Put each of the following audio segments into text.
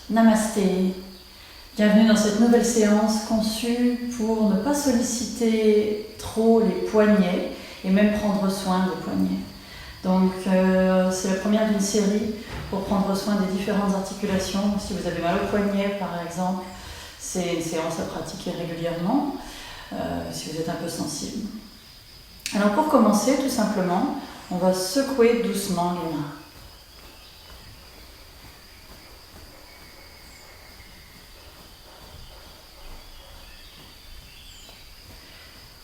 Namasté. Bienvenue dans cette nouvelle séance conçue pour ne pas solliciter trop les poignets et même prendre soin des poignets. Donc c'est la première d'une série pour prendre soin des différentes articulations. Si vous avez mal au poignet par exemple, c'est une séance à pratiquer régulièrement si vous êtes un peu sensible. Alors pour commencer, tout simplement, on va secouer doucement les mains.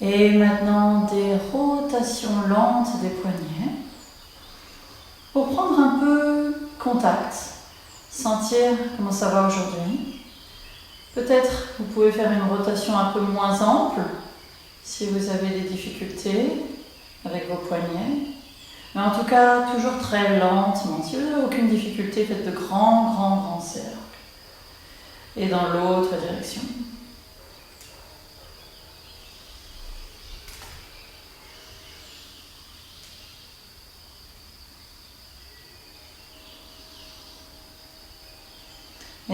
Et maintenant des rotations lentes des poignets pour prendre un peu contact, sentir comment ça va aujourd'hui. Peut-être vous pouvez faire une rotation un peu moins ample si vous avez des difficultés avec vos poignets. Mais en tout cas, toujours très lentement. Si vous n'avez aucune difficulté, faites de grands cercles. Et dans l'autre direction.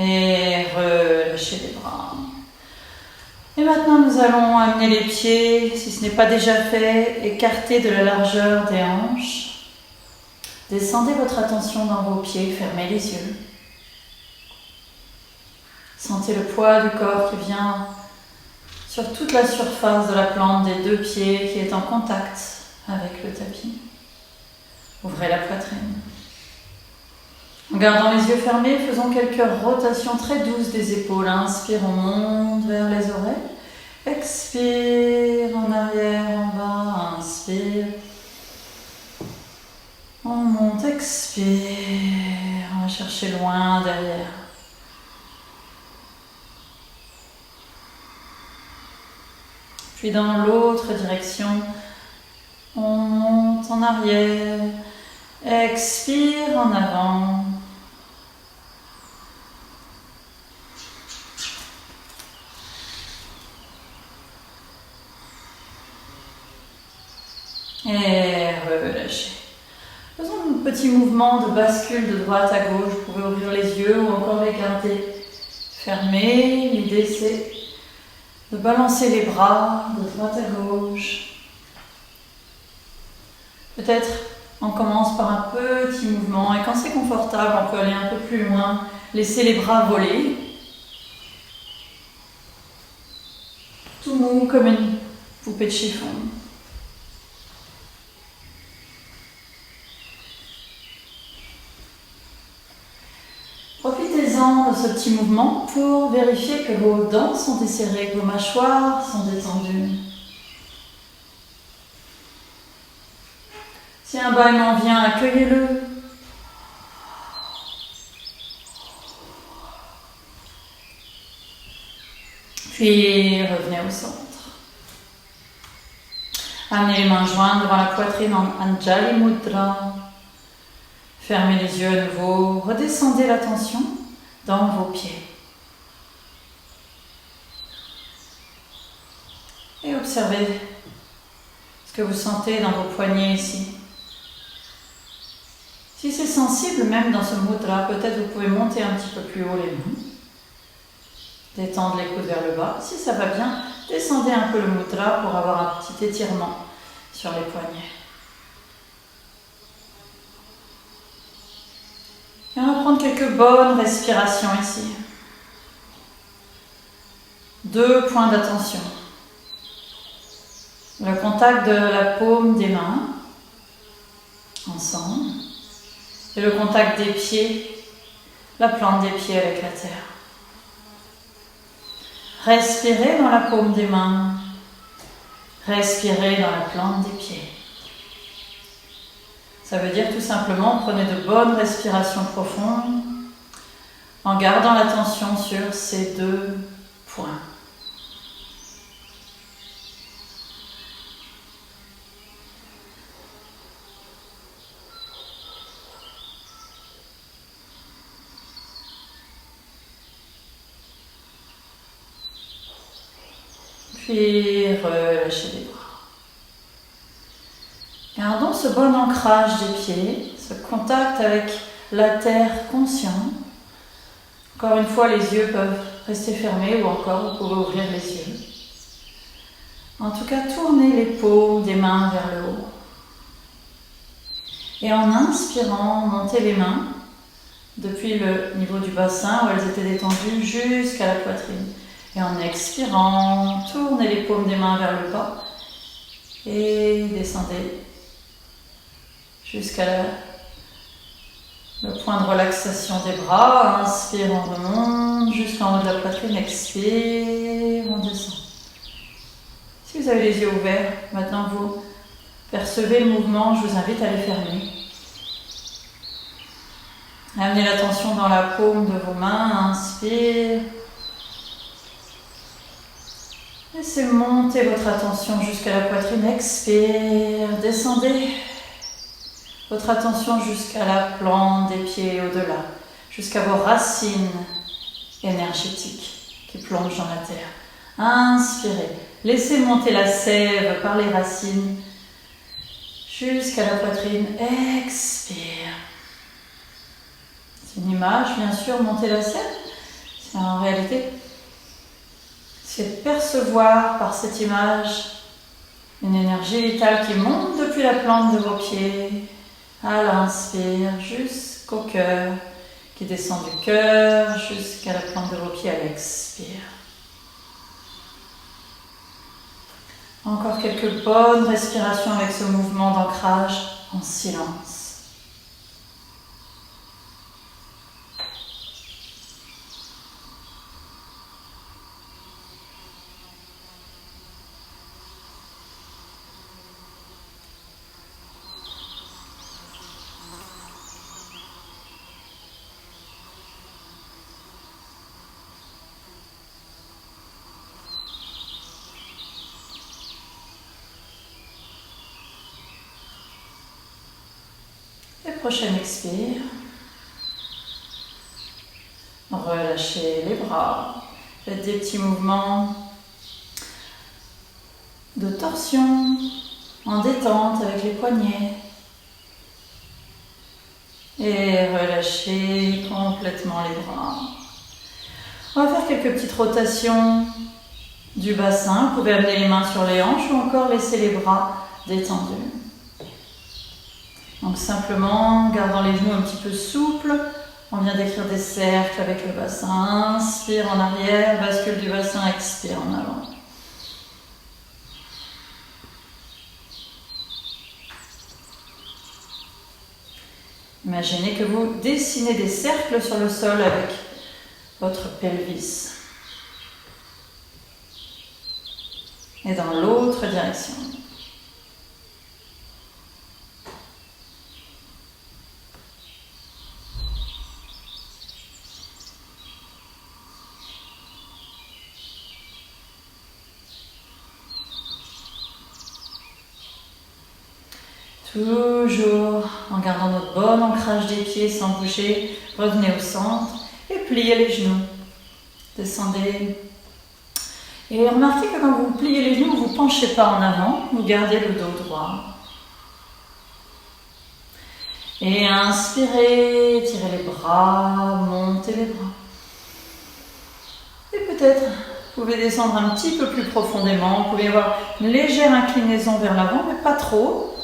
Et relâchez les bras. Et maintenant, nous allons amener les pieds, si ce n'est pas déjà fait, écartés de la largeur des hanches. Descendez votre attention dans vos pieds, fermez les yeux. Sentez le poids du corps qui vient sur toute la surface de la plante des deux pieds qui est en contact avec le tapis. Ouvrez la poitrine. En gardant les yeux fermés, faisons quelques rotations très douces des épaules. Inspire, on monte vers les oreilles. Expire, en arrière, en bas. Inspire. On monte, expire. On va chercher loin derrière. Puis dans l'autre direction, on monte en arrière. Expire en avant. Et relâchez. Faisons un petit mouvement de bascule de droite à gauche. Vous pouvez ouvrir les yeux ou encore les garder fermés. L'idée c'est de balancer les bras de droite à gauche. Peut-être on commence par un petit mouvement et quand c'est confortable, on peut aller un peu plus loin. Laissez les bras voler. Tout mou comme une poupée de chiffon. Profitez-en de ce petit mouvement pour vérifier que vos dents sont desserrées, que vos mâchoires sont détendues. Si un bâillement vient, accueillez-le. Puis revenez au centre. Amenez les mains jointes devant la poitrine en Anjali Mudra. Fermez les yeux à nouveau. Redescendez l'attention dans vos pieds. Et observez ce que vous sentez dans vos poignets ici. Si c'est sensible, même dans ce mudra, peut-être vous pouvez monter un petit peu plus haut les mains. Détendre les coudes vers le bas. Si ça va bien, descendez un peu le mudra pour avoir un petit étirement sur les poignets. Et on va prendre quelques bonnes respirations ici. 2 points d'attention. Le contact de la paume des mains ensemble. Et le contact des pieds, la plante des pieds avec la terre. Respirez dans la paume des mains. Respirez dans la plante des pieds. Ça veut dire tout simplement, prenez de bonnes respirations profondes en gardant l'attention sur ces 2 points. Puis relâchez les bras. Gardons ce bon ancrage des pieds, ce contact avec la terre conscient. Encore une fois, les yeux peuvent rester fermés ou encore vous pouvez ouvrir les yeux. En tout cas, tournez les paumes des mains vers le haut. Et en inspirant, montez les mains depuis le niveau du bassin où elles étaient détendues jusqu'à la poitrine. Et en expirant, tournez les paumes des mains vers le bas et descendez jusqu'à le point de relaxation des bras. Inspire, on remonte jusqu'en haut de la poitrine. Expire, on descend. Si vous avez les yeux ouverts, maintenant vous percevez le mouvement, je vous invite à les fermer. Amenez l'attention dans la paume de vos mains. Inspire. Laissez monter votre attention jusqu'à la poitrine. Expire. Descendez votre attention jusqu'à la plante des pieds et au-delà, jusqu'à vos racines énergétiques qui plongent dans la terre. Inspirez. Laissez monter la sève par les racines jusqu'à la poitrine. Expire. C'est une image, bien sûr, monter la sève. C'est en réalité, c'est percevoir par cette image une énergie vitale qui monte depuis la plante de vos pieds à l'inspire jusqu'au cœur, qui descend du cœur jusqu'à la plante de vos pieds à l'expire. Encore quelques bonnes respirations avec ce mouvement d'ancrage en silence. Prochaine expire. Relâchez les bras. Faites des petits mouvements de torsion en détente avec les poignets. Et relâchez complètement les bras. On va faire quelques petites rotations du bassin. Vous pouvez amener les mains sur les hanches ou encore laisser les bras détendus. Donc simplement, gardant les genoux un petit peu souples, on vient d'écrire des cercles avec le bassin. Inspire en arrière, bascule du bassin, expire en avant. Imaginez que vous dessinez des cercles sur le sol avec votre pelvis. Et dans l'autre direction. Toujours en gardant notre bon ancrage des pieds sans bouger, revenez au centre et pliez les genoux. Descendez. Et remarquez que quand vous pliez les genoux, vous ne penchez pas en avant, vous gardez le dos droit. Et inspirez, tirez les bras, montez les bras. Et peut-être vous pouvez descendre un petit peu plus profondément, vous pouvez avoir une légère inclinaison vers l'avant, mais pas trop.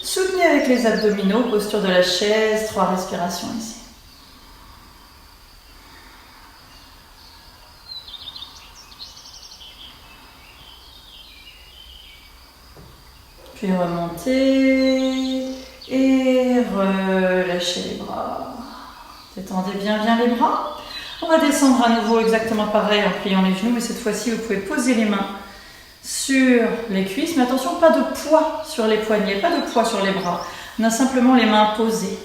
Soutenez avec les abdominaux, posture de la chaise, 3 respirations ici. Puis remontez et relâchez les bras. Détendez bien les bras. On va descendre à nouveau exactement pareil en pliant les genoux, mais cette fois-ci vous pouvez poser les mains sur les cuisses, mais attention, pas de poids sur les poignets, pas de poids sur les bras. On a simplement les mains posées.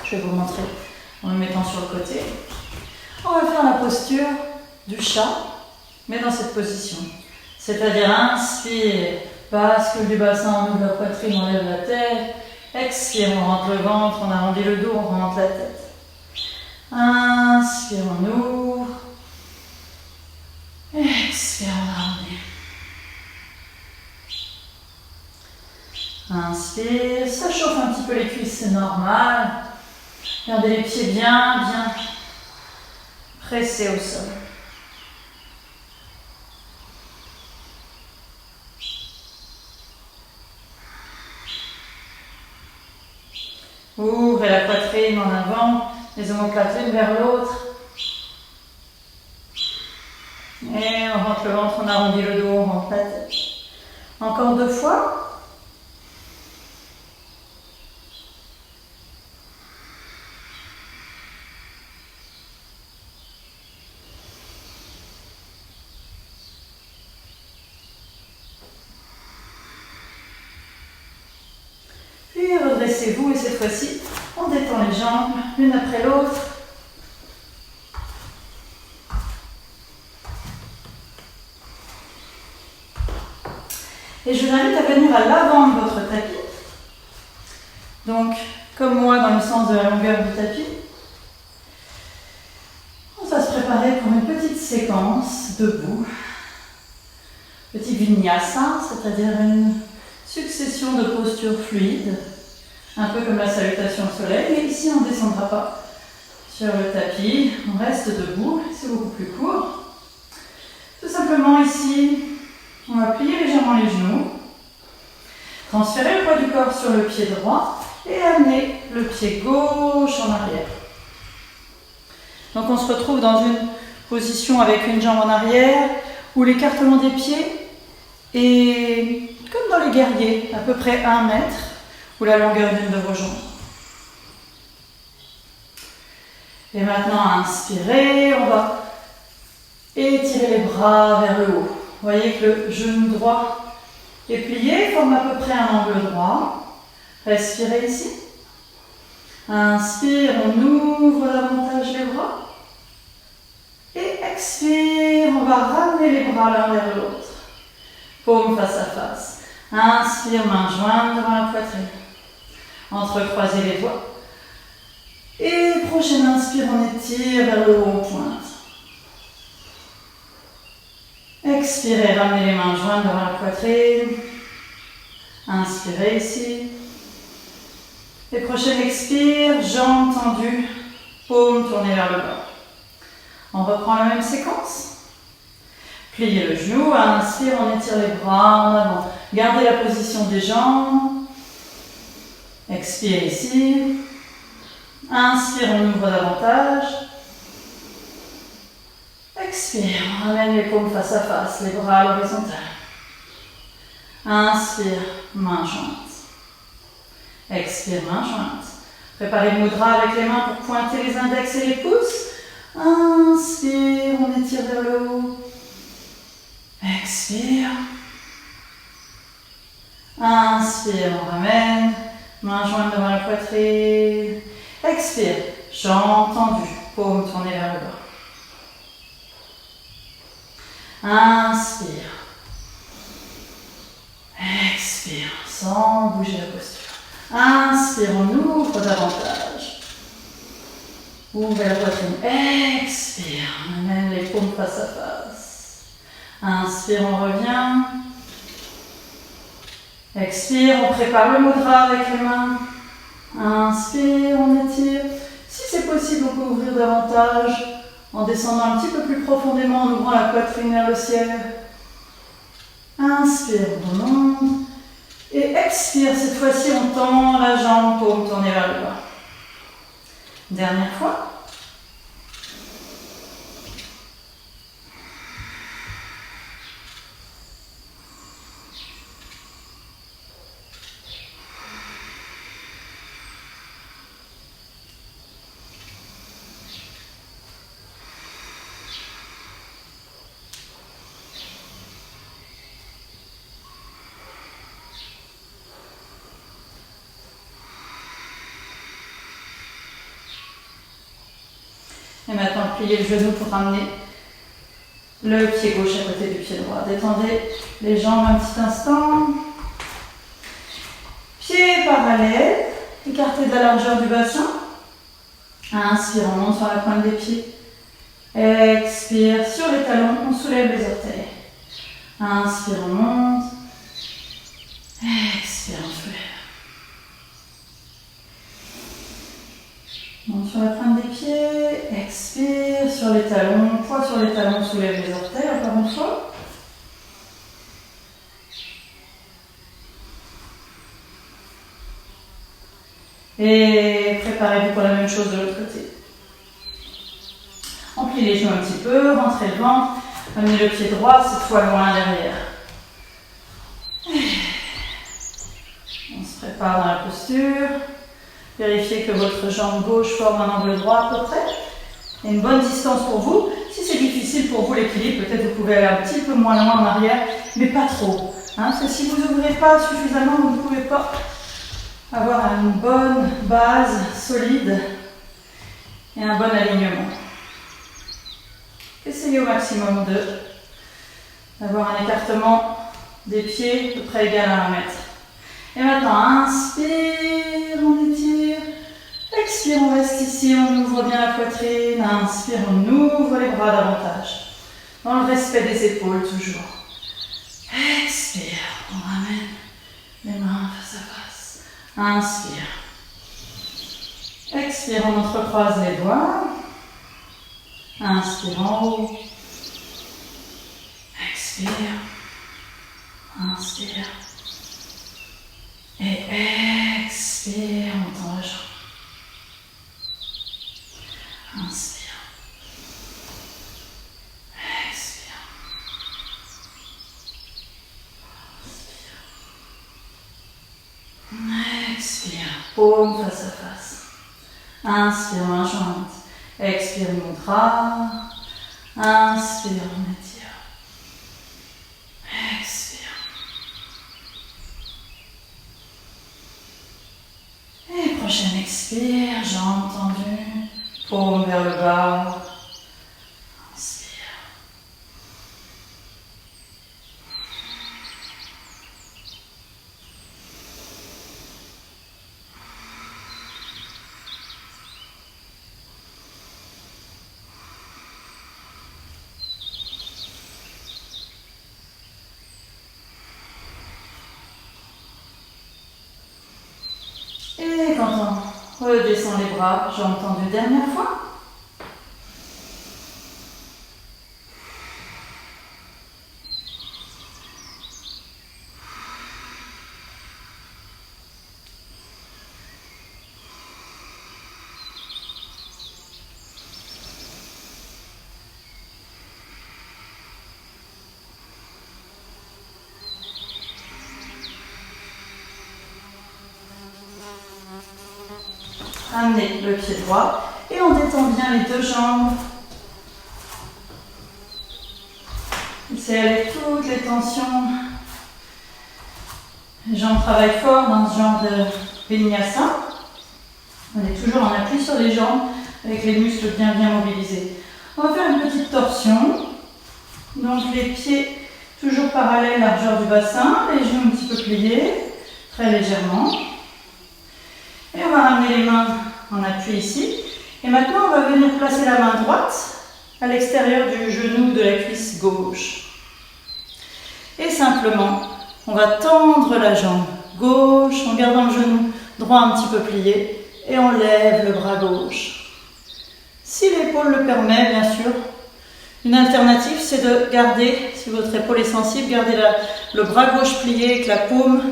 Je vais vous montrer en me mettant sur le côté. On va faire la posture du chat, mais dans cette position. C'est-à-dire inspire, bascule du bassin, on ouvre la poitrine, on lève la tête. Expire, on rentre le ventre, on arrondit le dos, on remonte la tête. Inspire, on ouvre. Expire, on arrondit. Inspire, ça chauffe un petit peu les cuisses, c'est normal. Gardez les pieds bien pressés au sol. Ouvrez la poitrine en avant, les omoplates l'une vers l'autre. Et on rentre le ventre, on arrondit le dos, on rentre la tête. Encore 2 fois. Puis redressez-vous et cette fois-ci, on détend les jambes l'une après l'autre. Et je vous invite à venir à l'avant de votre tapis. Donc, comme moi, dans le sens de la longueur du tapis. On va se préparer pour une petite séquence debout. Petit vinyasa, c'est-à-dire une succession de postures fluides, un peu comme la salutation au soleil, mais ici on ne descendra pas sur le tapis, on reste debout, c'est beaucoup plus court. Tout simplement ici, on va plier légèrement les genoux, transférer le poids du corps sur le pied droit et amener le pied gauche en arrière. Donc on se retrouve dans une position avec une jambe en arrière, où l'écartement des pieds est comme dans les guerriers, à peu près 1 mètre, ou la longueur d'une de vos jambes. Et maintenant, inspirez, on va étirer les bras vers le haut. Vous voyez que le genou droit est plié, forme à peu près un angle droit. Respirez ici. Inspire, on ouvre davantage les bras. Et expire, on va ramener les bras l'un vers l'autre. Paume face à face. Inspire, main jointe devant la poitrine. Entrecroisez les doigts. Et prochaine inspire, on étire vers le haut, on pointe. Expirez, ramenez les mains jointes devant la poitrine. Inspirez ici. Et prochaine expire, jambes tendues, paume tournée vers le bas. On reprend la même séquence. Pliez le genou, inspire, on étire les bras en avant. Gardez la position des jambes. Expire ici. Inspire, on ouvre davantage. Expire, on ramène les paumes face à face, les bras à l'horizontale. Inspire, main jointe. Expire, main jointe. Préparez le mudra avec les mains pour pointer les index et les pouces. Inspire, on étire vers le haut. Expire. Inspire, on ramène. Main jointe devant la poitrine. Expire, jambes tendues, paume tournée vers le bas. Inspire. Expire, sans bouger la posture. Inspire, on ouvre davantage. Ouvrez la poitrine. Expire, on amène les paumes face à face. Inspire, on revient. Expire, on prépare le mudra avec les mains. Inspire, on étire. Si c'est possible, on peut ouvrir davantage en descendant un petit peu plus profondément, en ouvrant la poitrine vers le ciel. Inspire, on remonte. Et expire, cette fois-ci, on tend la jambe, paume tournée vers le bas. Dernière fois. Et maintenant, pliez le genou pour ramener le pied gauche à côté du pied droit. Détendez les jambes un petit instant. Pieds parallèles, écartés de la largeur du bassin. Inspire, on monte sur la pointe des pieds. Expire, sur les talons, on soulève les orteils. Inspire, on monte. Expire, on soulève. Monte sur la pointe des pieds, expire, sur les talons, poids sur les talons, soulève les orteils encore une fois. Et préparez-vous pour la même chose de l'autre côté. Empilez les genoux un petit peu, rentrez le ventre, amenez le pied droit, cette fois loin derrière. On se prépare dans la posture. Vérifiez que votre jambe gauche forme un angle droit à peu près. Et une bonne distance pour vous. Si c'est difficile pour vous l'équilibre, peut-être vous pouvez aller un petit peu moins loin en arrière, mais pas trop. Parce que si vous n'ouvrez pas suffisamment, vous ne pouvez pas avoir une bonne base solide et un bon alignement. Essayez au maximum d'avoir un écartement des pieds à peu près égal à 1 mètre. Et maintenant, inspire, on étire. Expire, on reste ici, on ouvre bien la poitrine. Inspire, on ouvre les bras davantage. Dans le respect des épaules, toujours. Expire, on ramène les mains face à face. Inspire. Expire, on entrecroise les doigts. Inspire en haut. Expire. Inspire. Et expire, on tend la jambe. Inspire. Expire. Inspire. Expire. Paume face à face. Inspire, main jointe. Expire, mudra. Inspire, on étire. Expire. Et prochaine expire, jambes tendues, paume vers le bas. Inspire. Et quand on redescend les bras, jambes tendues, dernière fois. Amenez le pied droit et on détend bien les deux jambes. Laissez aller toutes les tensions. Les jambes travaillent fort dans ce genre de vinyasa. On est toujours en appui sur les jambes avec les muscles bien mobilisés. On va faire une petite torsion. Donc les pieds toujours parallèles, largeur du bassin, les genoux un petit peu pliés, très légèrement. Et on va ramener les mains en appui ici. Et maintenant, on va venir placer la main droite à l'extérieur du genou de la cuisse gauche. Et simplement, on va tendre la jambe gauche en gardant le genou droit un petit peu plié. Et on lève le bras gauche. Si l'épaule le permet, bien sûr. Une alternative, c'est de garder, si votre épaule est sensible, garder le bras gauche plié avec la paume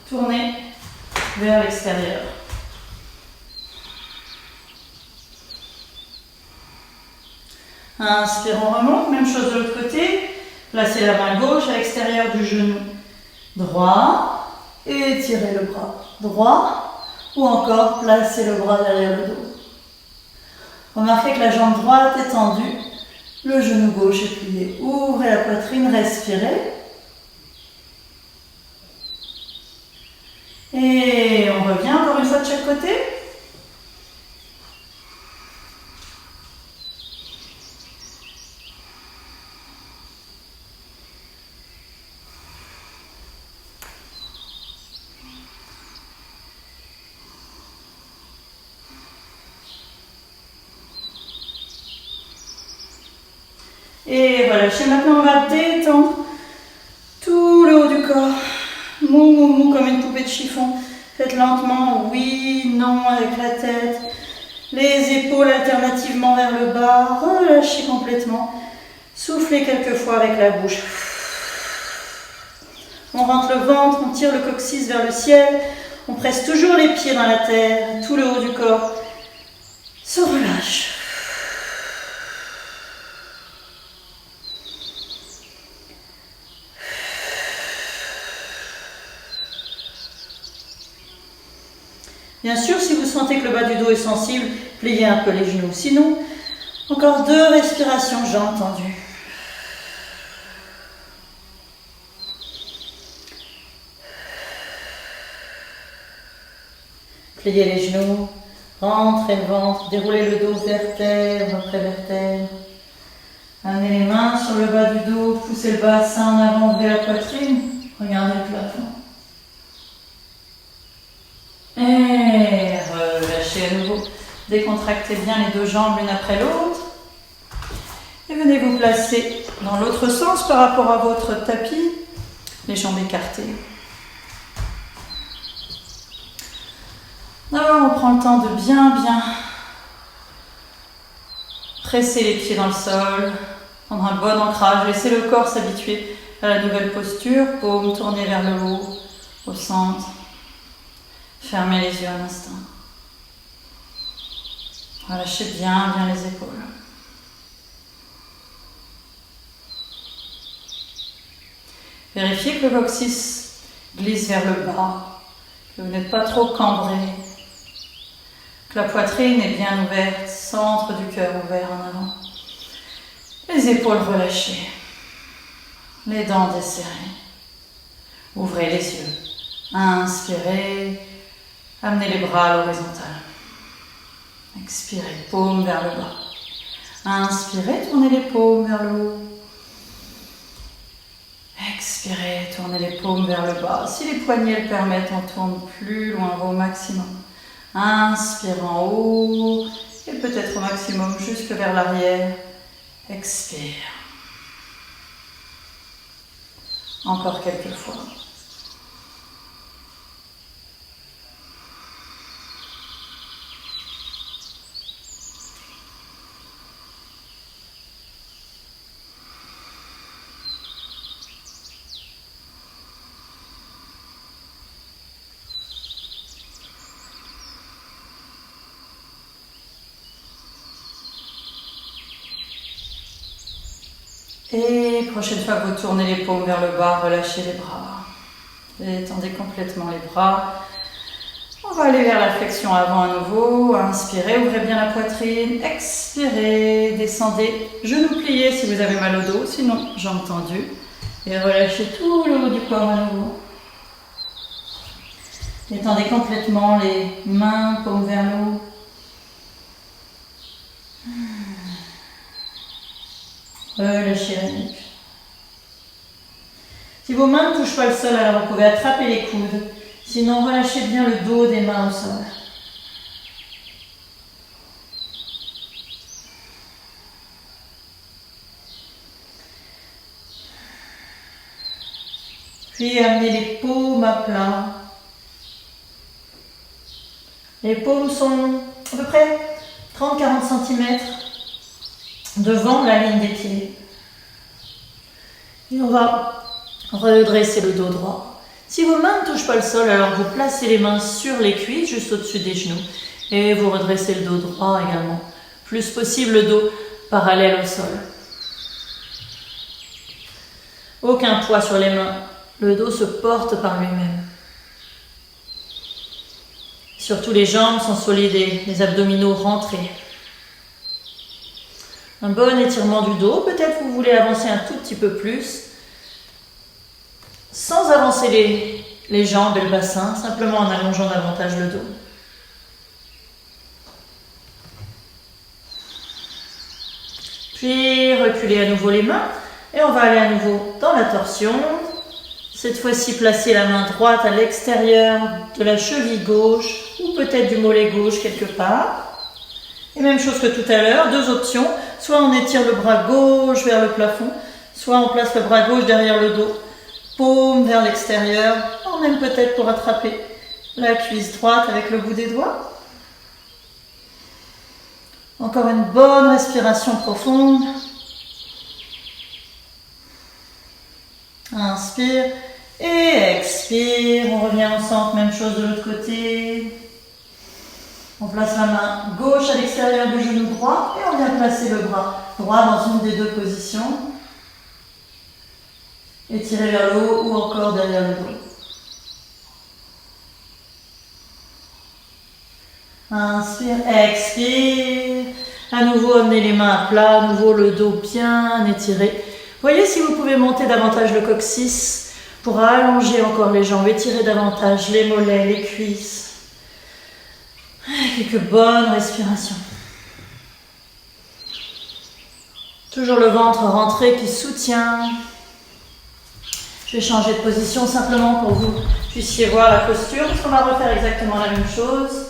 tournée vers l'extérieur. Inspire, on remonte. Même chose de l'autre côté. Placez la main gauche à l'extérieur du genou droit. Et étirez le bras droit. Ou encore, placez le bras derrière le dos. Remarquez que la jambe droite est tendue. Le genou gauche est plié. Ouvrez la poitrine, respirez. Et on revient encore une fois de chaque côté. Et voilà, maintenant on va détendre tout le haut du corps. Mou comme une poupée de chiffon. Faites lentement oui, non avec la tête. Les épaules alternativement vers le bas, relâchez complètement. Soufflez quelques fois avec la bouche. On rentre le ventre, on tire le coccyx vers le ciel. On presse toujours les pieds dans la terre, tout le haut du corps se relâche. Bien sûr, si vous sentez que le bas du dos est sensible, pliez un peu les genoux. Sinon, encore 2 respirations, j'ai entendu. Pliez les genoux, rentrez le ventre, déroulez le dos vertèbre après vertèbre. Amenez les mains sur le bas du dos, poussez le bassin en avant, ouvrez la poitrine, regardez le plafond. Et relâchez à nouveau. Décontractez bien les 2 jambes l'une après l'autre. Et venez vous placer dans l'autre sens par rapport à votre tapis, les jambes écartées. D'abord, on prend le temps de bien presser les pieds dans le sol, prendre un bon ancrage, laisser le corps s'habituer à la nouvelle posture, paume tournée vers le haut, au centre. Fermez les yeux un instant. Relâchez bien les épaules. Vérifiez que le coccyx glisse vers le bas, que vous n'êtes pas trop cambré, que la poitrine est bien ouverte, centre du cœur ouvert en avant. Les épaules relâchées, les dents desserrées. Ouvrez les yeux. Inspirez, amenez les bras à l'horizontale. Expirez, paume vers le bas. Inspirez, tournez les paumes vers le haut. Expirez, tournez les paumes vers le bas. Si les poignets le permettent, on tourne plus loin au maximum. Inspire en haut et peut-être au maximum jusque vers l'arrière. Expire. Encore quelques fois. Et prochaine fois que vous tournez les paumes vers le bas, relâchez les bras. Étendez complètement les bras. On va aller vers la flexion avant à nouveau. Inspirez, ouvrez bien la poitrine. Expirez, descendez. Genoux pliés si vous avez mal au dos, sinon j'ai entendu. Et relâchez tout le haut du corps à nouveau. Étendez complètement les mains, paumes vers le haut. Relâchez la nuque. Si vos mains ne touchent pas le sol, alors vous pouvez attraper les coudes. Sinon, relâchez bien le dos des mains au sol. Puis amenez les paumes à plat. Les paumes sont à peu près 30-40 cm devant la ligne des pieds. Et on va redresser le dos droit. Si vos mains ne touchent pas le sol, alors vous placez les mains sur les cuisses, juste au-dessus des genoux. Et vous redressez le dos droit également. Plus possible le dos parallèle au sol. Aucun poids sur les mains. Le dos se porte par lui-même. Surtout les jambes sont solides et les abdominaux rentrés. Un bon étirement du dos. Peut-être vous voulez avancer un tout petit peu plus. Sans avancer les jambes et le bassin, simplement en allongeant davantage le dos. Puis reculez à nouveau les mains et on va aller à nouveau dans la torsion. Cette fois-ci, placez la main droite à l'extérieur de la cheville gauche ou peut-être du mollet gauche quelque part. Et même chose que tout à l'heure, 2 options. Soit on étire le bras gauche vers le plafond, soit on place le bras gauche derrière le dos. Paume vers l'extérieur, même peut-être pour attraper la cuisse droite avec le bout des doigts. Encore une bonne respiration profonde. Inspire et expire. On revient au centre, même chose de l'autre côté. On place la main gauche à l'extérieur du genou droit et on vient placer le bras droit dans une des deux positions. Étirez vers le haut ou encore derrière le dos. Inspire, expire. À nouveau, amenez les mains à plat. À nouveau, le dos bien étiré. Voyez si vous pouvez monter davantage le coccyx pour allonger encore les jambes. Étirez davantage les mollets, les cuisses. Quelques bonnes respirations. Toujours le ventre rentré qui soutient. Je vais changer de position simplement pour que vous puissiez voir la posture, parce qu'on va refaire exactement la même chose.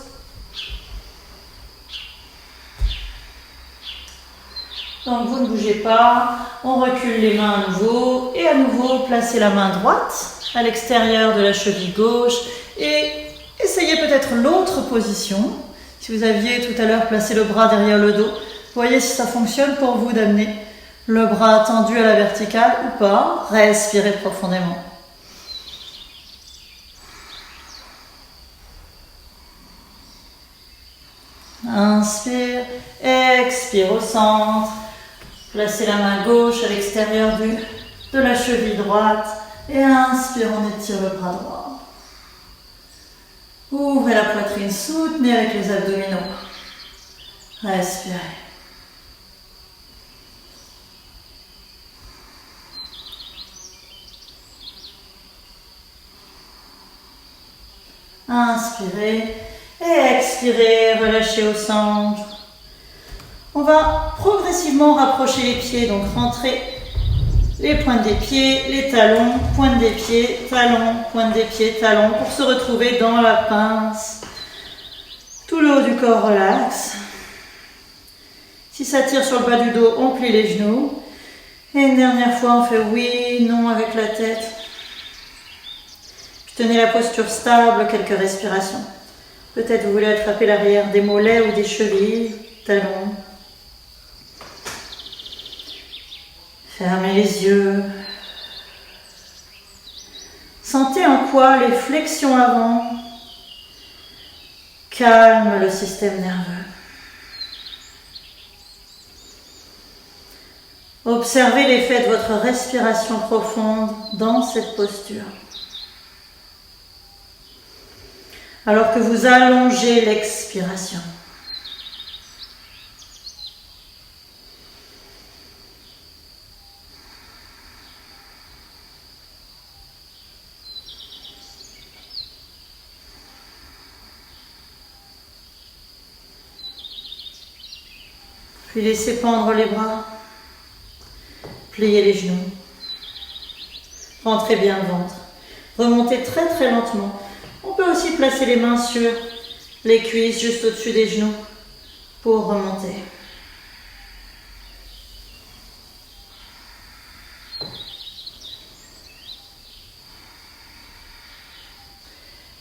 Donc vous ne bougez pas, on recule les mains à nouveau, et à nouveau placez la main droite à l'extérieur de la cheville gauche, et essayez peut-être l'autre position. Si vous aviez tout à l'heure placé le bras derrière le dos, voyez si ça fonctionne pour vous d'amener le bras tendu à la verticale ou pas. Respirez profondément. Inspire, expire au centre. Placez la main gauche à l'extérieur de la cheville droite et inspire, on étire le bras droit. Ouvrez la poitrine, soutenez avec les abdominaux. Respirez. Inspirez et expirez, relâchez au centre. On va progressivement rapprocher les pieds, donc rentrer les pointes des pieds, les talons, pointes des pieds, talons, pointes des pieds, talons, pour se retrouver dans la pince. Tout le haut du corps relaxe. Si ça tire sur le bas du dos, on plie les genoux. Et une dernière fois, on fait oui, non avec la tête. Puis tenez la posture stable, quelques respirations. Peut-être vous voulez attraper l'arrière des mollets ou des chevilles, talons. Fermez les yeux. Sentez en quoi les flexions avant calment le système nerveux. Observez l'effet de votre respiration profonde dans cette posture. Alors que vous allongez l'expiration. Puis laissez pendre les bras, pliez les genoux, rentrez bien le ventre, remontez très très lentement. On peut aussi placer les mains sur les cuisses juste au-dessus des genoux pour remonter.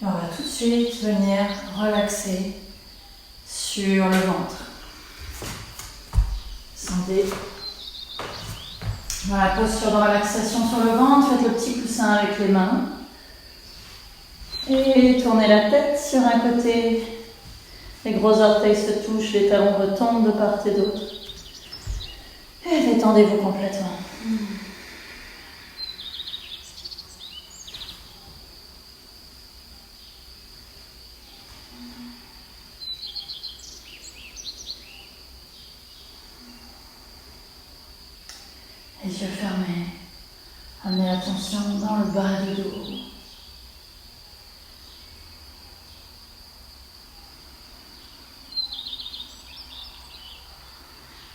On va tout de suite venir relaxer sur le ventre. Sentez dans la posture de relaxation sur le ventre, faites le petit coussin avec les mains. Et tournez la tête sur un côté. Les gros orteils se touchent, les talons retombent de part et d'autre. Et détendez-vous complètement. Les yeux fermés. Amenez l'attention dans le bas du dos.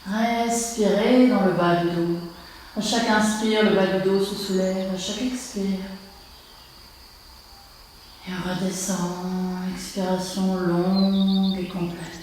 Respirez dans le bas du dos. À chaque inspire, le bas du dos se soulève. À chaque expire. Et on redescend. Expiration longue et complète.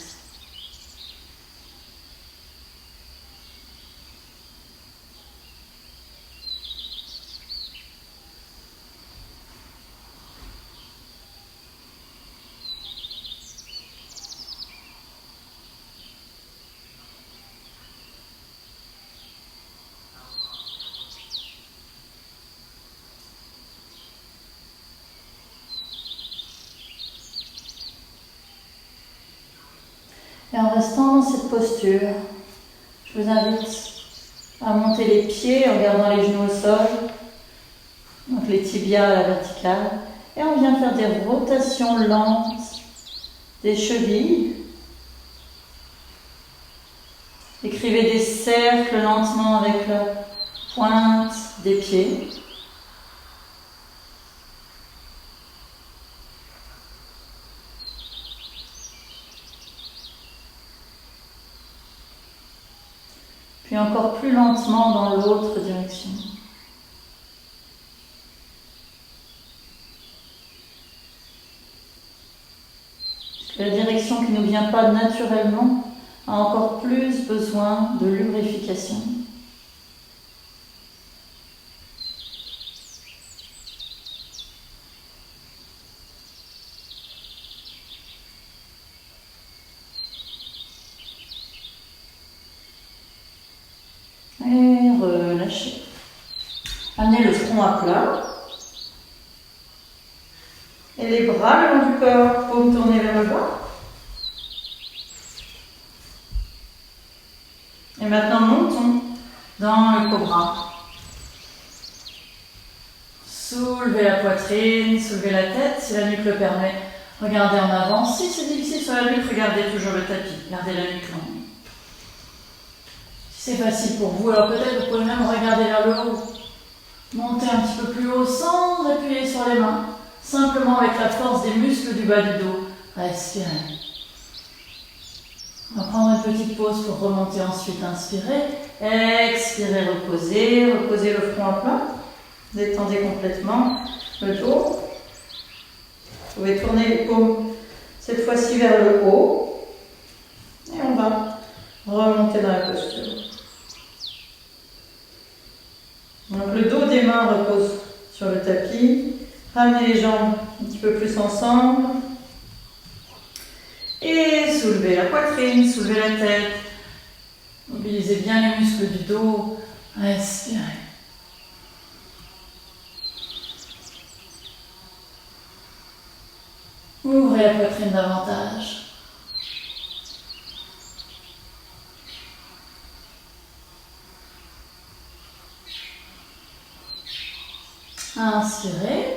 Et en restant dans cette posture, je vous invite à monter les pieds en gardant les genoux au sol, donc les tibias à la verticale. Et on vient faire des rotations lentes des chevilles. Écrivez des cercles lentement avec la pointe des pieds. Puis encore plus lentement dans l'autre direction. La direction qui ne nous vient pas naturellement a encore plus besoin de lubrification. Et relâchez. Amenez le front à plat. Et les bras le long du corps, paume tournée vers le bas. Et maintenant, montons dans le cobra. Soulevez la poitrine, soulevez la tête si la nuque le permet. Regardez en avant. Si c'est difficile sur la nuque, regardez toujours le tapis. Gardez la nuque longue. Si c'est facile pour vous, alors peut-être vous pouvez même regarder vers le haut. Montez un petit peu plus haut sans appuyer sur les mains. Simplement avec la force des muscles du bas du dos. Respirez. On va prendre une petite pause pour remonter ensuite. Inspirez. Expirez, reposez. Reposez le front à plat. Détendez complètement le dos. Vous pouvez tourner les paumes cette fois-ci vers le haut. Et on va remonter dans la posture. Donc le dos des mains repose sur le tapis. Ramenez les jambes un petit peu plus ensemble. Et soulevez la poitrine, soulevez la tête. Mobilisez bien les muscles du dos. Respirez. Ouvrez la poitrine davantage. Inspirez.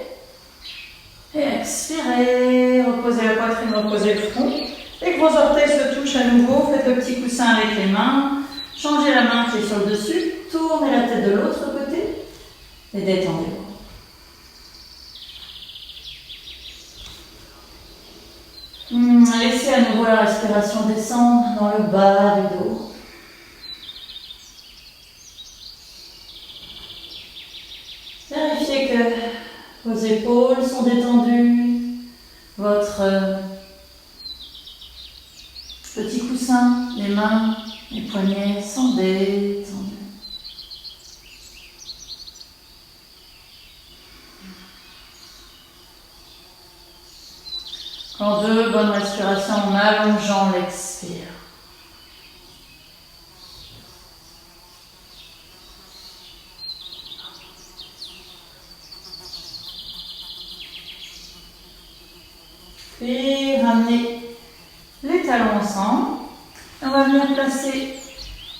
Et expirez. Reposez la poitrine, reposez le front. Les gros orteils se touchent à nouveau. Faites le petit coussin avec les mains. Changez la main qui est sur le dessus. Tournez la tête de l'autre côté. Et détendez-vous. Laissez à nouveau la respiration descendre dans le bas du dos. Vérifiez que vos épaules sont détendues, votre petit coussin, les mains, les poignets sont détendus. Encore 2 bonnes respirations en allongeant l'expire. Puis ramenez les talons ensemble. On va venir placer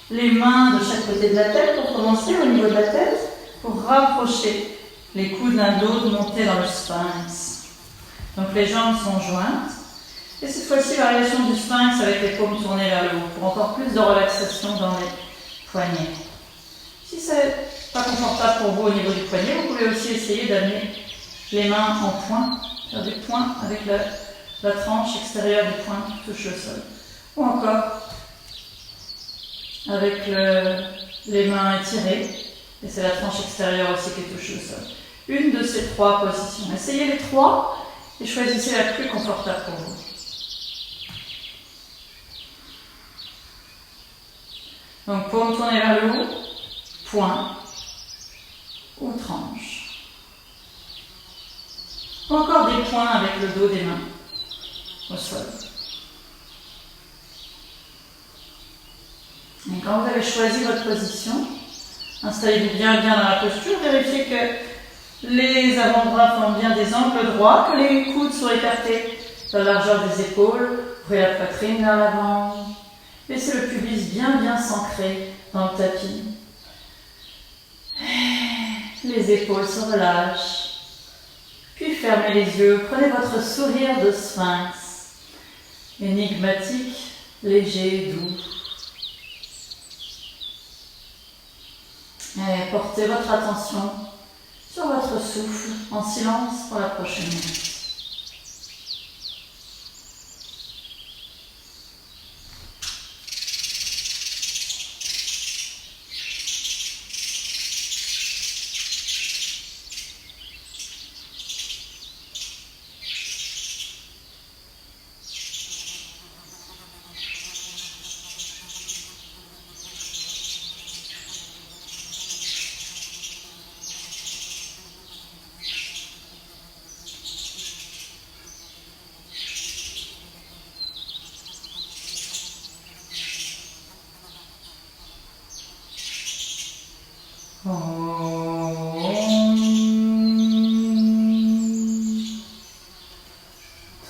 les mains de chaque côté de la tête pour commencer au niveau de la tête, pour rapprocher les coudes l'un de l'autre, monter dans le sphinx. Donc les jambes sont jointes. Et cette fois-ci, variation du sphinx avec les paumes tournées vers le haut pour encore plus de relaxation dans les poignets. Si ce n'est pas confortable pour vous au niveau du poignet, vous pouvez aussi essayer d'amener les mains en poing, faire des points avec la tranche extérieure du poing qui touche le sol. Ou encore avec les mains étirées, et c'est la tranche extérieure aussi qui touche le sol. Une de ces 3 positions. Essayez les 3 et choisissez la plus confortable pour vous. Donc, paume tournée vers le haut, poing ou tranche. Encore des points avec le dos des mains au sol. Et quand vous avez choisi votre position, installez-vous bien dans la posture, vérifiez que les avant-bras forment bien des angles droits, que les coudes soient écartés de la largeur des épaules, Ouvrez la poitrine vers l'avant. Laissez le pubis bien s'ancrer dans le tapis. Les épaules se relâchent. Puis fermez les yeux. Prenez votre sourire de sphinx. Énigmatique, léger, doux. Et portez votre attention sur votre souffle en silence pour la prochaine minute.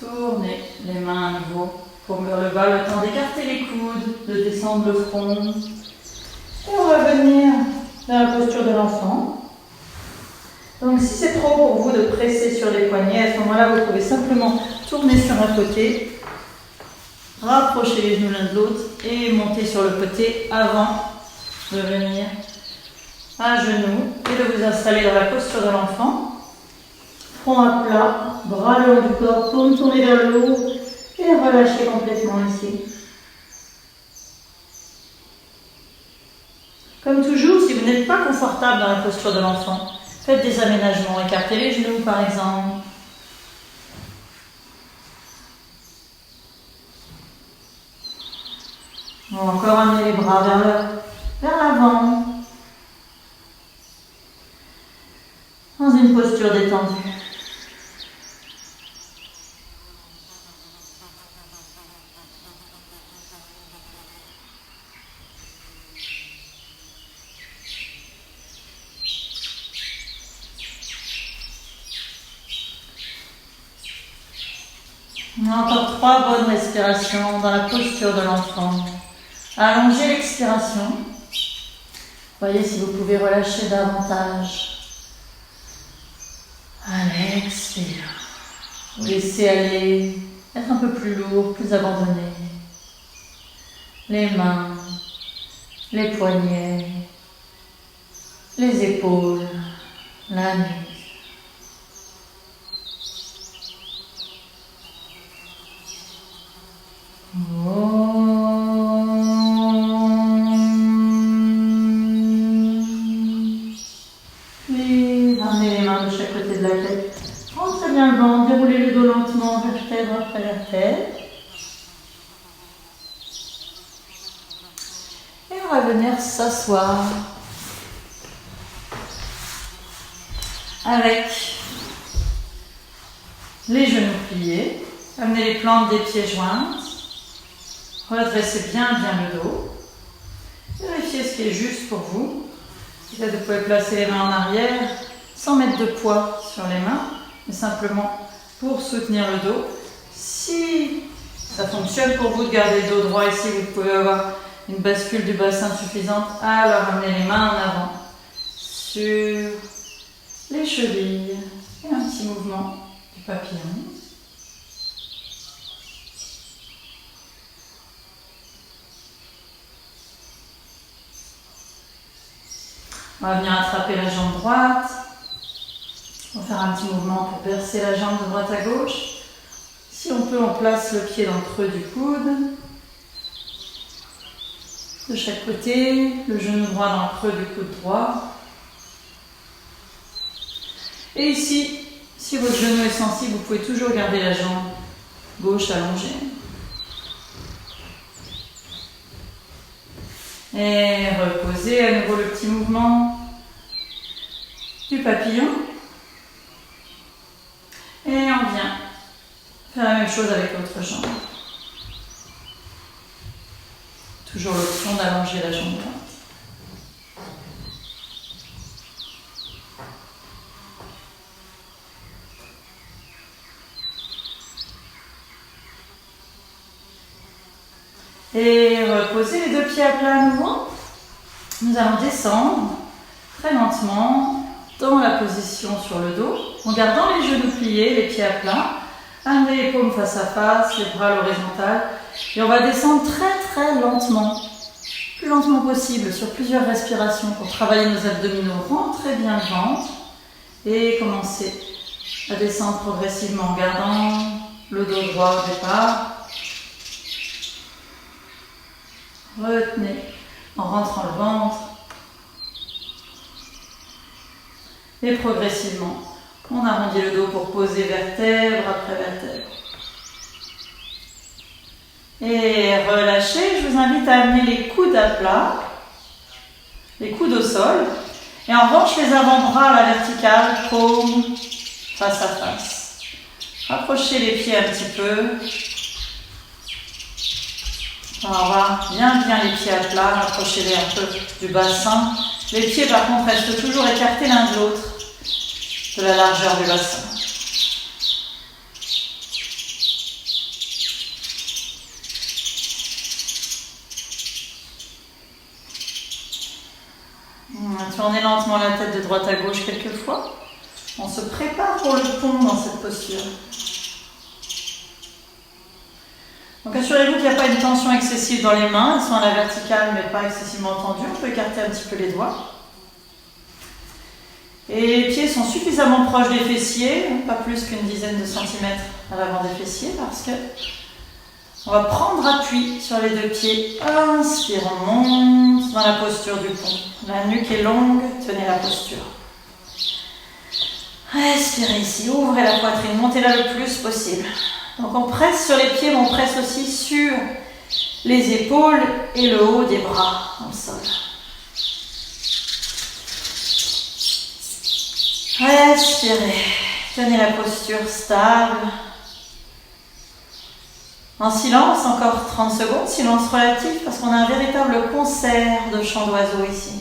Tournez les mains à nouveau pour le bas, le temps d'écarter les coudes, de descendre le front. Et on va venir dans la posture de l'enfant. Donc si c'est trop pour vous de presser sur les poignets, à ce moment-là, vous pouvez simplement tourner sur un côté, rapprocher les genoux l'un de l'autre et monter sur le côté avant de venir à genoux et de vous installer dans la posture de l'enfant. Front à plat, bras le haut du corps, tournez vers le haut et relâchez complètement ici. Comme toujours, si vous n'êtes pas confortable dans la posture de l'enfant, faites des aménagements, écartez les genoux par exemple. Ou encore amener les bras vers l'avant. Dans une posture détendue. On a encore 3 bonnes respirations dans la posture de l'enfant. Allongez l'expiration. Voyez si vous pouvez relâcher davantage. À l'expire. Vous laissez aller, être un peu plus lourd, plus abandonné. Les mains, les poignets, les épaules, la nuque. Puis, ramenez les mains de chaque côté de la tête. Rentrez bien le ventre, déroulez le dos lentement, vertèbre après vertèbre. Et on va venir s'asseoir avec les genoux pliés. Amenez les plantes des pieds jointes. Redressez bien le dos. Vérifiez ce qui est juste pour vous. Peut-être vous pouvez placer les mains en arrière sans mettre de poids sur les mains, mais simplement pour soutenir le dos. Si ça fonctionne pour vous de garder le dos droit ici, vous pouvez avoir une bascule du bassin suffisante, alors amenez les mains en avant sur les chevilles et un petit mouvement du papillon. On va venir attraper la jambe droite. On va faire un petit mouvement pour bercer la jambe de droite à gauche. Si on peut, on place le pied dans le creux du coude. De chaque côté, le genou droit dans le creux du coude droit. Et ici, si votre genou est sensible, vous pouvez toujours garder la jambe gauche allongée. Et reposez à nouveau le petit mouvement du papillon. Et on vient faire la même chose avec l'autre jambe. Toujours l'option d'allonger la jambe droite. Et reposez les deux pieds à plat à nouveau. Nous allons descendre très lentement dans la position sur le dos, en gardant les genoux pliés, les pieds à plat. Amenez les paumes face à face, les bras à l'horizontale. Et on va descendre très très lentement, plus lentement possible, sur plusieurs respirations pour travailler nos abdominaux. Rentrez bien le ventre et commencez à descendre progressivement en gardant le dos droit au départ. Retenez en rentrant le ventre. Et progressivement, on arrondit le dos pour poser vertèbre après vertèbre. Et relâchez, je vous invite à amener les coudes à plat, les coudes au sol. Et en revanche, les avant-bras à la verticale, paumes face à face. Rapprochez les pieds un petit peu. On va bien les pieds à plat, rapprochez-les un peu du bassin. Les pieds par contre restent toujours écartés l'un de l'autre, de la largeur du bassin. On va tourner lentement la tête de droite à gauche quelques fois. On se prépare pour le pont dans cette posture. Donc assurez-vous qu'il n'y a pas une tension excessive dans les mains, elles sont à la verticale mais pas excessivement tendues, on peut écarter un petit peu les doigts. Et les pieds sont suffisamment proches des fessiers, pas plus qu'une dizaine de centimètres à l'avant des fessiers parce que on va prendre appui sur les deux pieds. Inspire, on monte dans la posture du pont. La nuque est longue, tenez la posture. Respirez ici, ouvrez la poitrine, montez-la le plus possible. Donc on presse sur les pieds, mais on presse aussi sur les épaules et le haut des bras dans le sol. Respirez, tenez la posture stable. En silence, encore 30 secondes, silence relatif, parce qu'on a un véritable concert de chants d'oiseaux ici.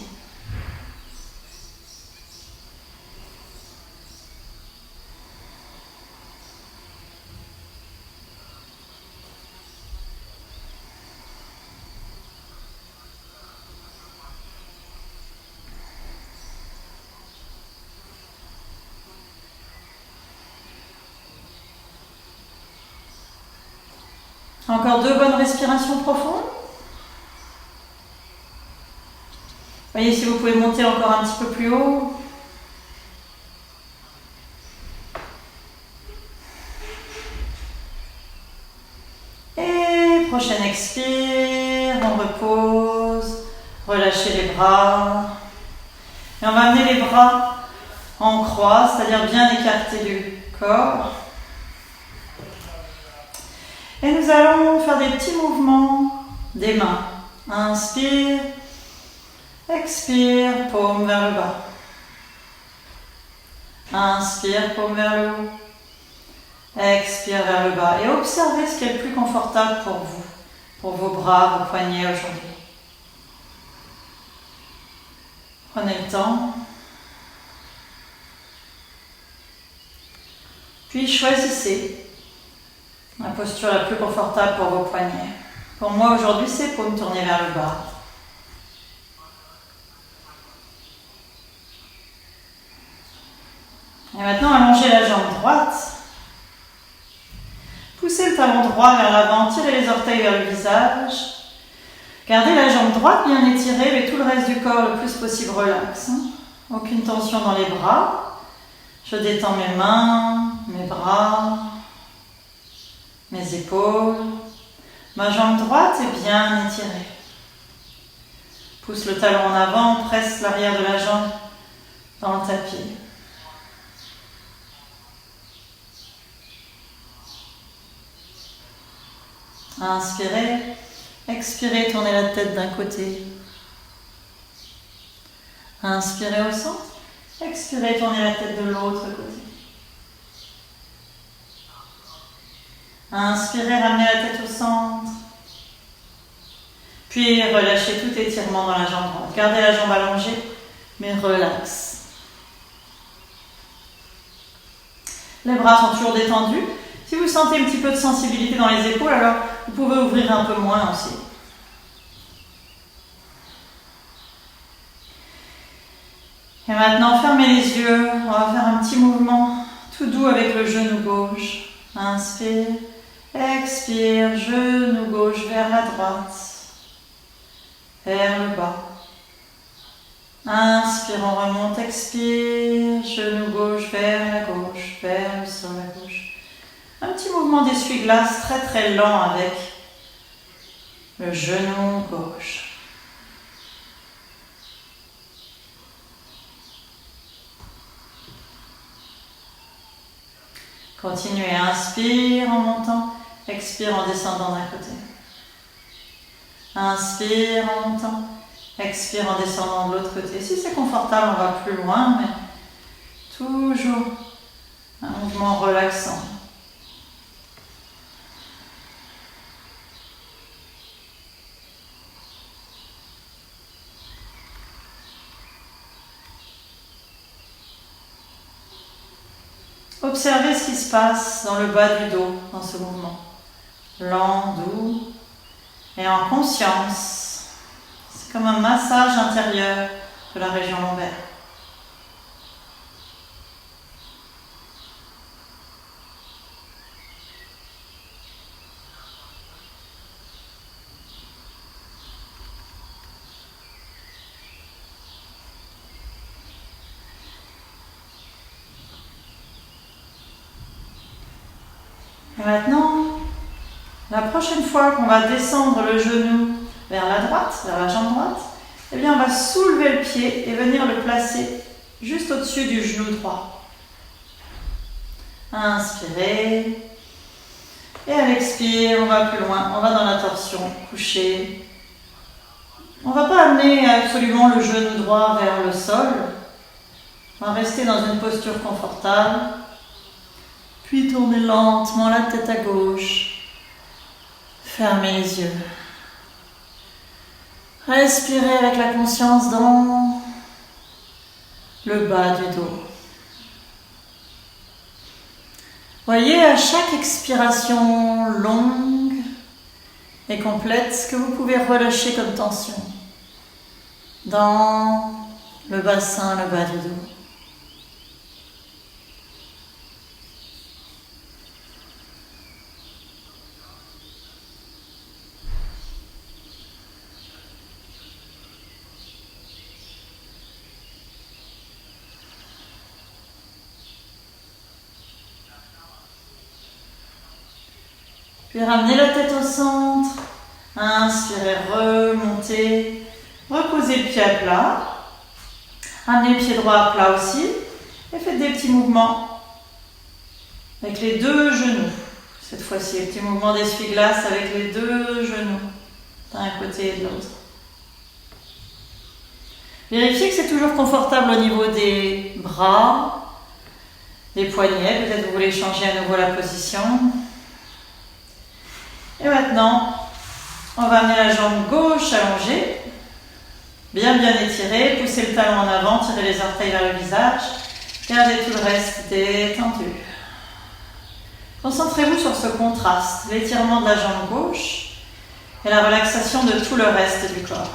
Encore 2 bonnes respirations profondes. Voyez si vous pouvez monter encore un petit peu plus haut. Et prochaine expire, on repose, relâchez les bras. Et on va amener les bras en croix, c'est-à-dire bien écartés du corps. Et nous allons faire des petits mouvements des mains. Inspire, expire, paume vers le bas. Inspire, paume vers le haut. Expire vers le bas. Et observez ce qui est le plus confortable pour vous, pour vos bras, vos poignets aujourd'hui. Prenez le temps. Puis choisissez la posture la plus confortable pour vos poignets. Pour moi aujourd'hui, c'est paume tournée vers le bas. Et maintenant, allongez la jambe droite. Poussez le talon droit vers l'avant, tirez les orteils vers le visage. Gardez la jambe droite bien étirée, mais tout le reste du corps le plus possible relax. Aucune tension dans les bras. Je détends mes mains, mes bras, mes épaules. Ma jambe droite est bien étirée. Pousse le talon en avant, presse l'arrière de la jambe dans le tapis. Inspirez, expirez, tournez la tête d'un côté. Inspirez au centre, expirez, tournez la tête de l'autre côté. Inspirez, ramenez la tête au centre. Puis relâchez tout étirement dans la jambe droite. Gardez la jambe allongée, mais relax. Les bras sont toujours détendus. Si vous sentez un petit peu de sensibilité dans les épaules, alors vous pouvez ouvrir un peu moins aussi. Et maintenant, fermez les yeux. On va faire un petit mouvement tout doux avec le genou gauche. Inspire, expire, genou gauche vers la droite, vers le bas. Inspire, on remonte, expire, genou gauche vers la gauche, vers le sol à gauche. Un petit mouvement d'essuie-glace très très lent avec le genou gauche. Continuez, inspire en montant, expire en descendant d'un côté. Inspire en montant, expire en descendant de l'autre côté. Si c'est confortable, on va plus loin, mais toujours un mouvement relaxant. Observez ce qui se passe dans le bas du dos, dans ce mouvement. Lent, doux et en conscience. C'est comme un massage intérieur de la région lombaire. Et maintenant, la prochaine fois qu'on va descendre le genou vers la droite, vers la jambe droite, eh bien on va soulever le pied et venir le placer juste au-dessus du genou droit. Inspirez. Et à l'expire, on va plus loin, on va dans la torsion, couché. On ne va pas amener absolument le genou droit vers le sol. On va rester dans une posture confortable. Puis tournez lentement la tête à gauche. Fermez les yeux. Respirez avec la conscience dans le bas du dos. Voyez à chaque expiration longue et complète ce que vous pouvez relâcher comme tension dans le bassin, le bas du dos. Puis ramenez la tête au centre. Inspirez, remontez. Reposez le pied à plat. Amenez le pied droit à plat aussi. Et faites des petits mouvements avec les deux genoux. Cette fois-ci, un petit mouvement d'essuie-glace avec les deux genoux d'un côté et de l'autre. Vérifiez que c'est toujours confortable au niveau des bras, des poignets. Peut-être que vous voulez changer à nouveau la position. Et maintenant, on va amener la jambe gauche allongée, bien étirée, poussez le talon en avant, tirez les orteils vers le visage, gardez tout le reste détendu. Concentrez-vous sur ce contraste, l'étirement de la jambe gauche et la relaxation de tout le reste du corps.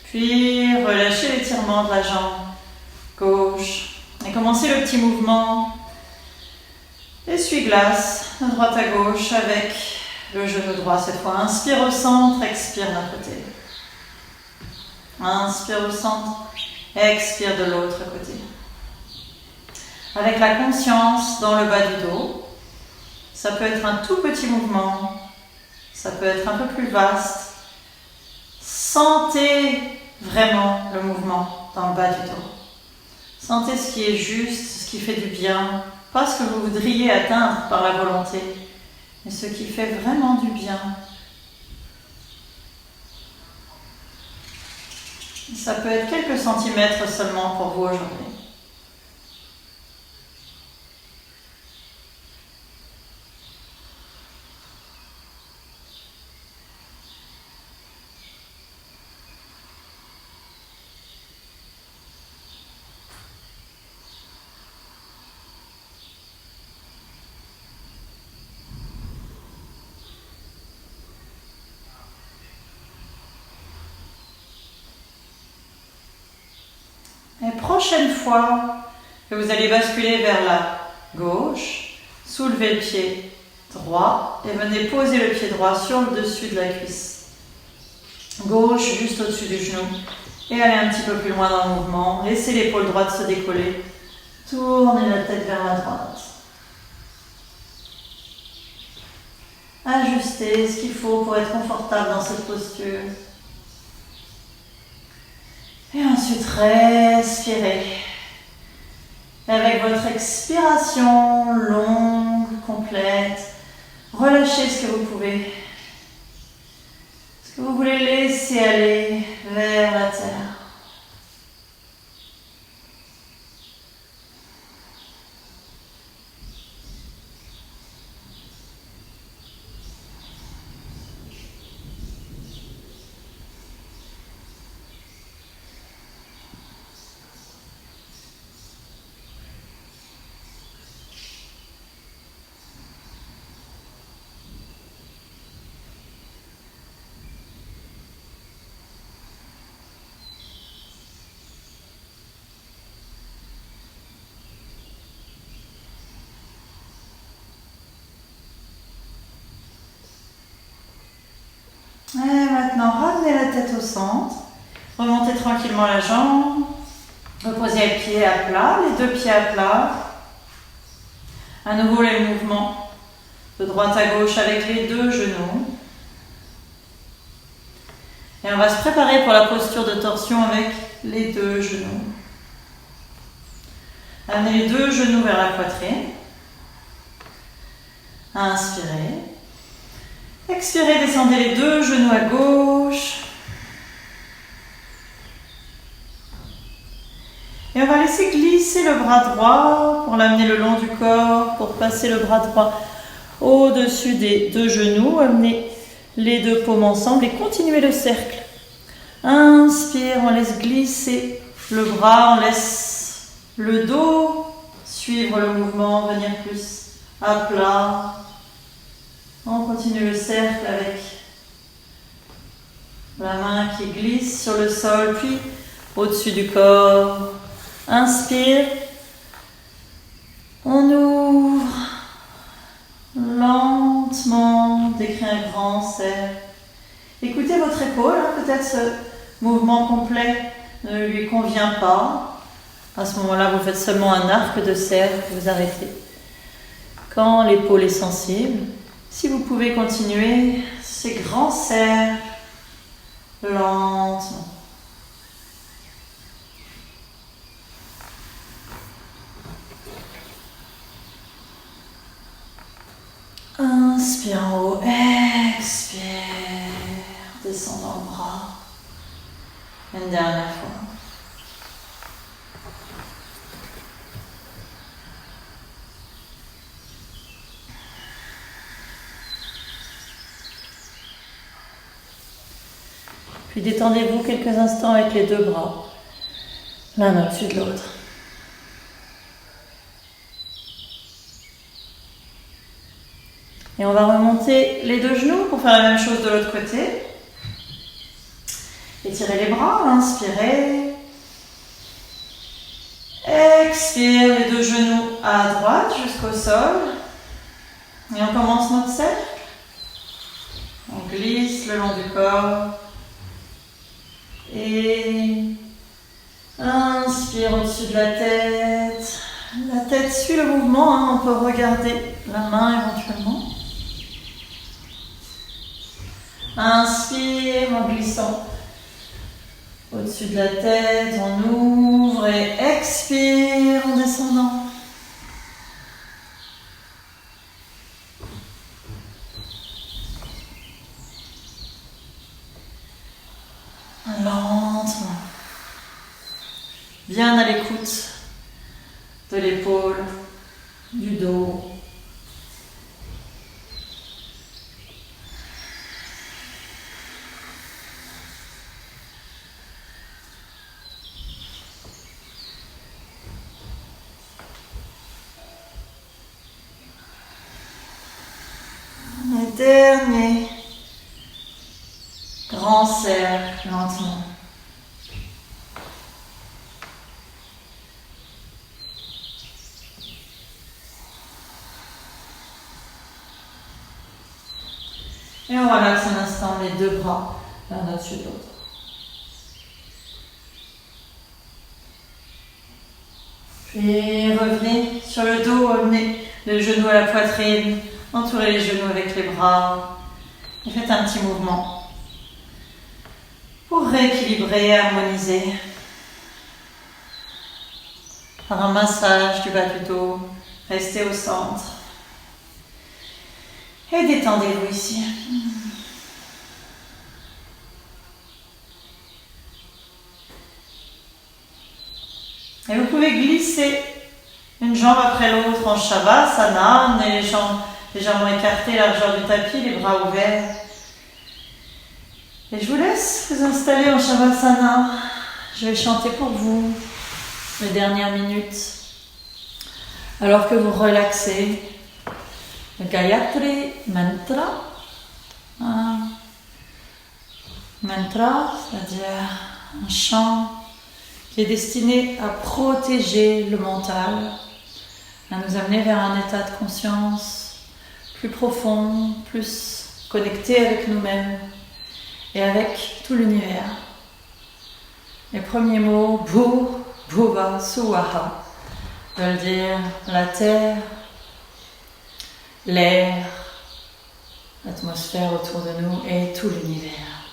Puis relâchez l'étirement de la jambe gauche et commencez le petit mouvement essuie-glace de droite à gauche avec le genou droit cette fois. Inspire au centre, expire d'un côté. Inspire au centre, expire de l'autre côté. Avec la conscience dans le bas du dos, ça peut être un tout petit mouvement, ça peut être un peu plus vaste. Sentez vraiment le mouvement dans le bas du dos. Sentez ce qui est juste, ce qui fait du bien, pas ce que vous voudriez atteindre par la volonté, mais ce qui fait vraiment du bien. Ça peut être quelques centimètres seulement pour vous aujourd'hui. prochaine fois que vous allez basculer vers la gauche, soulevez le pied droit et venez poser le pied droit sur le dessus de la cuisse. Gauche juste au-dessus du genou et allez un petit peu plus loin dans le mouvement. Laissez l'épaule droite se décoller. Tournez la tête vers la droite. Ajustez ce qu'il faut pour être confortable dans cette posture. Et ensuite, respirez. Et avec votre expiration longue, complète, relâchez ce que vous pouvez. Ce que vous voulez laisser aller vers la terre. Et maintenant, ramenez la tête au centre. Remontez tranquillement la jambe. Reposez les pieds à plat, les deux pieds à plat. À nouveau les mouvements de droite à gauche avec les deux genoux. Et on va se préparer pour la posture de torsion avec les deux genoux. Amenez les deux genoux vers la poitrine. Inspirez. Expirez, descendez les deux genoux à gauche. Et on va laisser glisser le bras droit pour l'amener le long du corps, pour passer le bras droit au-dessus des deux genoux. Amenez les deux paumes ensemble et continuez le cercle. Inspire, on laisse glisser le bras, on laisse le dos suivre le mouvement, venir plus à plat. On continue le cercle avec la main qui glisse sur le sol, puis au-dessus du corps. Inspire. On ouvre lentement, décrit un grand cercle. Écoutez votre épaule, peut-être ce mouvement complet ne lui convient pas. À ce moment-là, vous faites seulement un arc de cercle, vous arrêtez. Quand l'épaule est sensible, si vous pouvez continuer ces grands cercles lentement. Inspire en haut, expire, descend dans le bras. Une dernière fois. Puis détendez-vous quelques instants avec les deux bras, l'un au-dessus de l'autre. Et on va remonter les deux genoux pour faire la même chose de l'autre côté. Étirez les bras, inspirez. Expire, les deux genoux à droite jusqu'au sol. Et on commence notre cercle. On glisse le long du corps. Et inspire au-dessus de la tête. La tête suit le mouvement, on peut regarder la main éventuellement. Inspire en glissant au-dessus de la tête, on ouvre et expire en descendant. Lentement, bien à l'écoute de l'épaule, du dos. Le dernier grand cercle, lentement. Et on relaxe un instant les deux bras l'un au-dessus de l'autre. Puis revenez sur le dos, amenez le genou à la poitrine, entourez les genoux avec les bras et faites un petit mouvement pour rééquilibrer et harmoniser. Par un massage du bas du dos, restez au centre et détendez-vous ici. Et vous pouvez glisser une jambe après l'autre en Shavasana, amener les jambes légèrement écartées, largeur du tapis, les bras ouverts. Et je vous laisse vous installer en Shavasana. Je vais chanter pour vous les dernières minutes. Alors que vous relaxez, le Gayatri Mantra. Un mantra, c'est-à-dire un chant qui est destiné à protéger le mental, à nous amener vers un état de conscience plus profond, plus connecté avec nous-mêmes et avec tout l'univers. Les premiers mots, Bhur, Bhuva, Suvaha, veulent dire la terre, l'air, l'atmosphère autour de nous et tout l'univers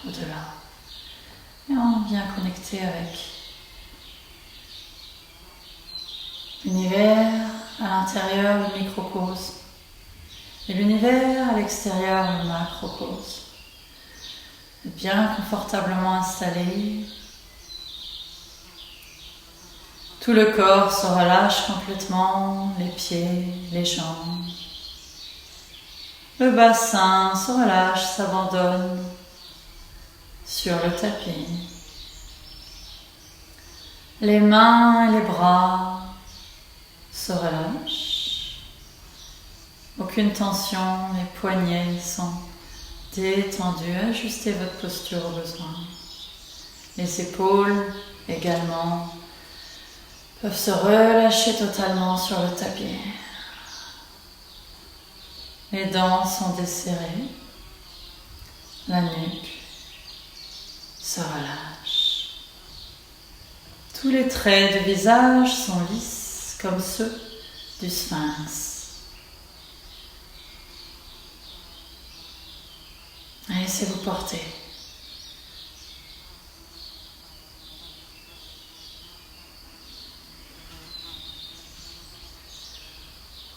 au-delà. Et on vient connecter avec l'univers à l'intérieur, le microcosme, et l'univers à l'extérieur, le macrocosme. Bien confortablement installé. Tout le corps se relâche complètement, les pieds, les jambes. Le bassin se relâche, s'abandonne sur le tapis. Les mains et les bras se relâchent. Aucune tension, les poignets sont détendus. Ajustez votre posture au besoin. Les épaules également peuvent se relâcher totalement sur le tapis. Les dents sont desserrées. La nuque se relâche. Tous les traits du visage sont lisses comme ceux du sphinx. Et laissez-vous porter.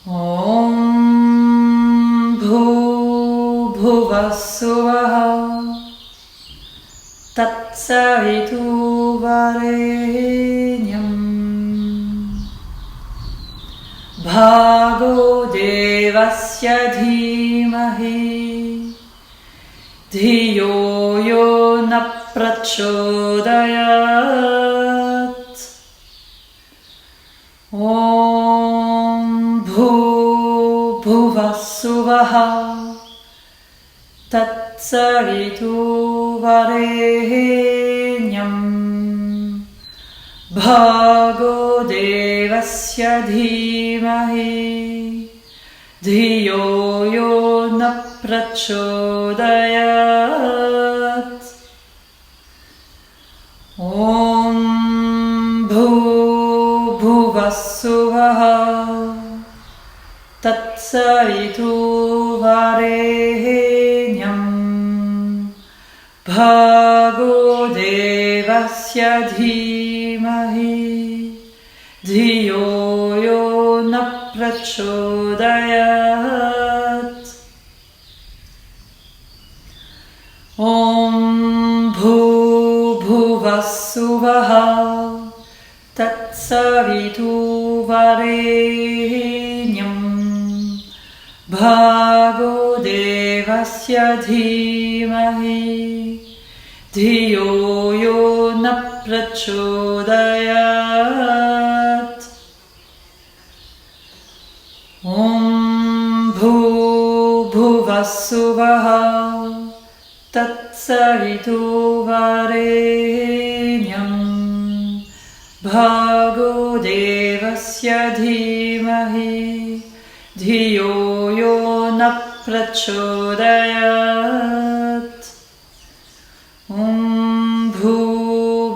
Om Bhuvah Swaha Tat Savitu Varenyam Bhargo Devasya Dhimahi Dhiyo Yo Na Prachodayat. Om Bhuvah Swaha Tat Savitu Varenyam Bhargo Devasya Dhimahi Dhiyo Yo Na Prachodayat. Om Bhuvah Swaha Tat Savitu Varenyam Bhargo Devasya Dhimahi Dhiyo Yo Na Prachodayat. Om Bhuvah Swaha Tat Savitu Varenyam Bhargo Devasya Dhimahi Dhiyo Yo Na Prachodayat. Om Bhuvah Swaha Tat Savitu Varenyam Bhargo Devasya Dhimahi Dhiyo Yo Na prachodayat.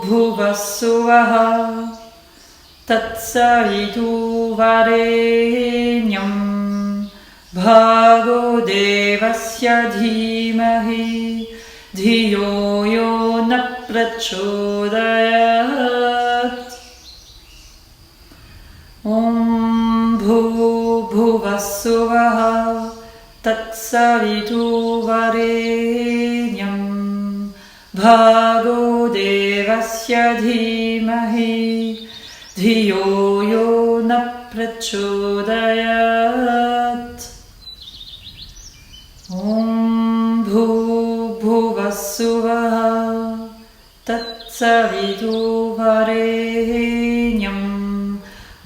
Bhuvah suvaha tatsavituvarenyam bhargo devasya dhimahi dhiyo yo na prachodayat. Bhuvah suvaha tatsavituvarenyam bhargo devasya dhimahi dhiyo yo na prachodayat. Bhuvah suvaha tatsavituvarenyam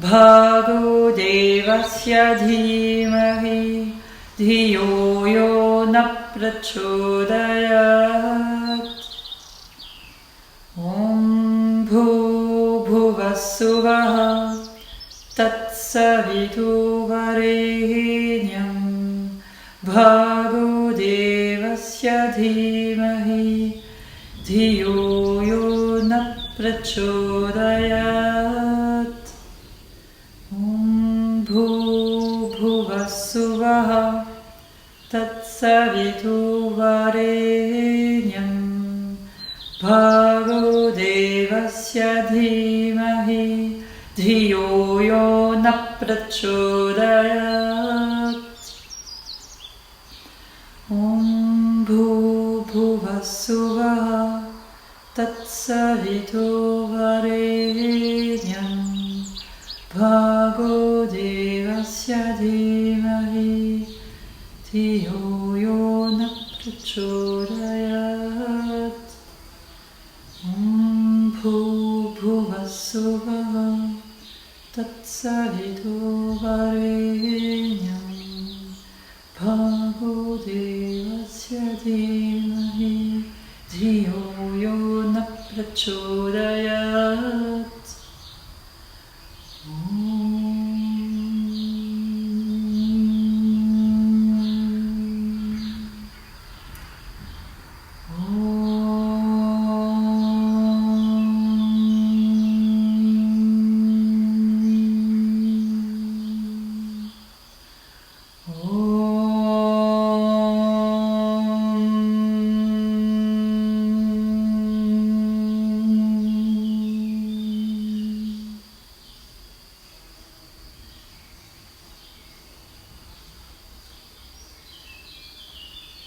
bhargo devasya dhimahi dhiyo yo na prachodayat. Bhuvah suvaha tatsavituvarenyam bhargo devasya dhimahi dhiyo yo na prachodayat. Bhuvah suvaha tatsavituvarenyam bhargo devasya dhimahi dhiyo yo na prachodayat. Bhuvah suvaha tatsavituvarenyam bhargo devasya dhimahi dhiyo yo na prachodayat. Bhuvah suvaha tatsavituvarenyam bhargo devasya dhimahi dhiyo yo na prachodayat.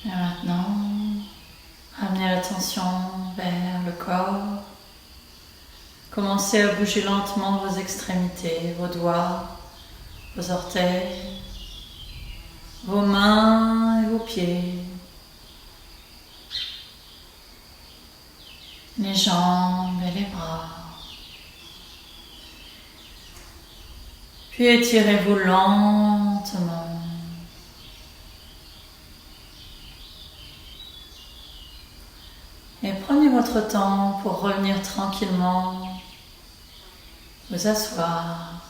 Et maintenant, ramenez l'attention vers le corps. Commencez à bouger lentement vos extrémités, vos doigts, vos orteils, vos mains et vos pieds, les jambes et les bras. Puis étirez-vous lentement. Et prenez votre temps pour revenir tranquillement, vous asseoir.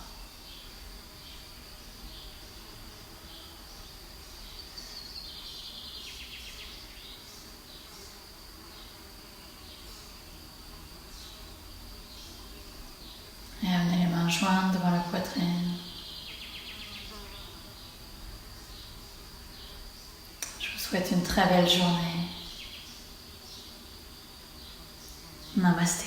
Et amenez les mains jointes devant la poitrine. Je vous souhaite une très belle journée. Namaste.